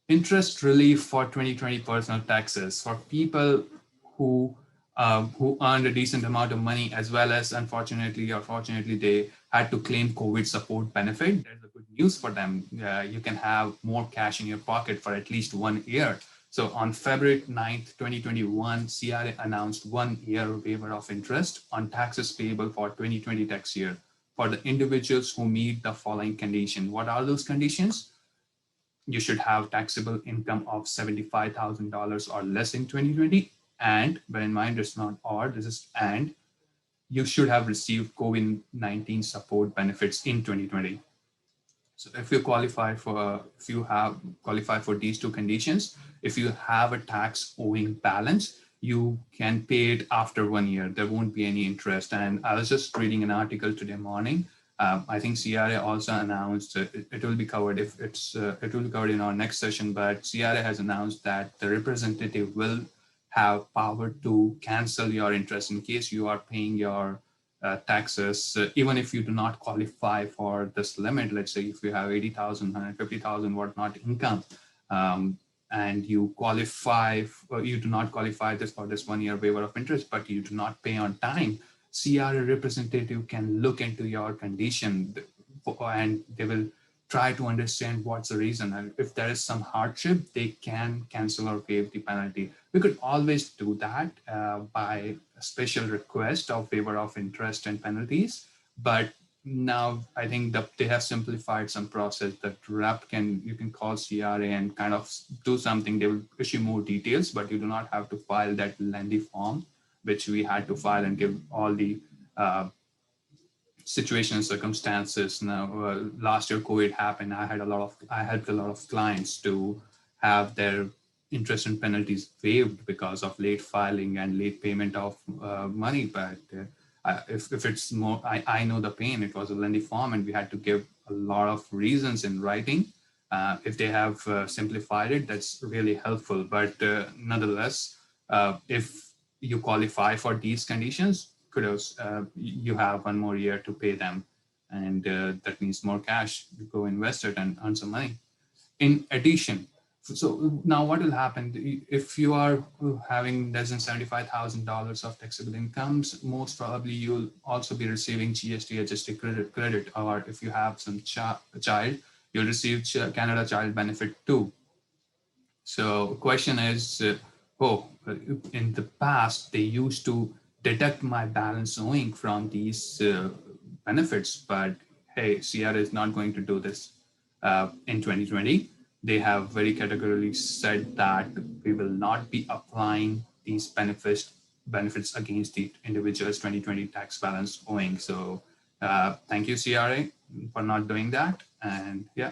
Interest relief for 2020 personal taxes for people who earned a decent amount of money, as well as unfortunately or fortunately they had to claim COVID support benefit. There's a good news for them. You can have more cash in your pocket for at least 1 year. So on February 9th, 2021, CRA announced 1 year waiver of interest on taxes payable for 2020 tax year for the individuals who meet the following condition. What are those conditions? You should have taxable income of $75,000 or less in 2020. And bear in mind, it's not or, this is and. You should have received COVID-19 support benefits in 2020. So if you qualify for these two conditions, if you have a tax owing balance, you can pay it after 1 year. There won't be any interest. And I was just reading an article today morning. I think CRA also announced it will be covered it will be covered in our next session. But CRA has announced that the representative will have power to cancel your interest in case you are paying your taxes, even if you do not qualify for this limit. Let's say if you have 80,000, 150,000, whatnot income, and you qualify, you do not qualify for this 1 year waiver of interest, but you do not pay on time. CRA representative can look into your condition and they will try to understand what's the reason. And if there is some hardship, they can cancel or waive the penalty. We could always do that by a special request of waiver of interest and penalties. But now I think that they have simplified some process that you can call CRA and kind of do something. They will issue more details, but you do not have to file that lengthy form, which we had to file and give all the situation and circumstances. Now, last year COVID happened. I helped a lot of clients to have their interest and penalties waived because of late filing and late payment of money. But if it's more, I know the pain. It was a lengthy form and we had to give a lot of reasons in writing. If they have simplified it, that's really helpful. But nonetheless, if you qualify for these conditions, kudos, you have 1 more year to pay them. And that means more cash. You go invest it and earn some money. In addition, so now what will happen if you are having less than $75,000 of taxable incomes? Most probably you'll also be receiving GST adjusted credit, or if you have some child, you'll receive Canada Child Benefit too. So question is, in the past, they used to deduct my balance owing from these benefits, but hey, CR is not going to do this in 2020. They have very categorically said that we will not be applying these benefits against the individual's 2020 tax balance owing. So thank you, CRA, for not doing that. And yeah.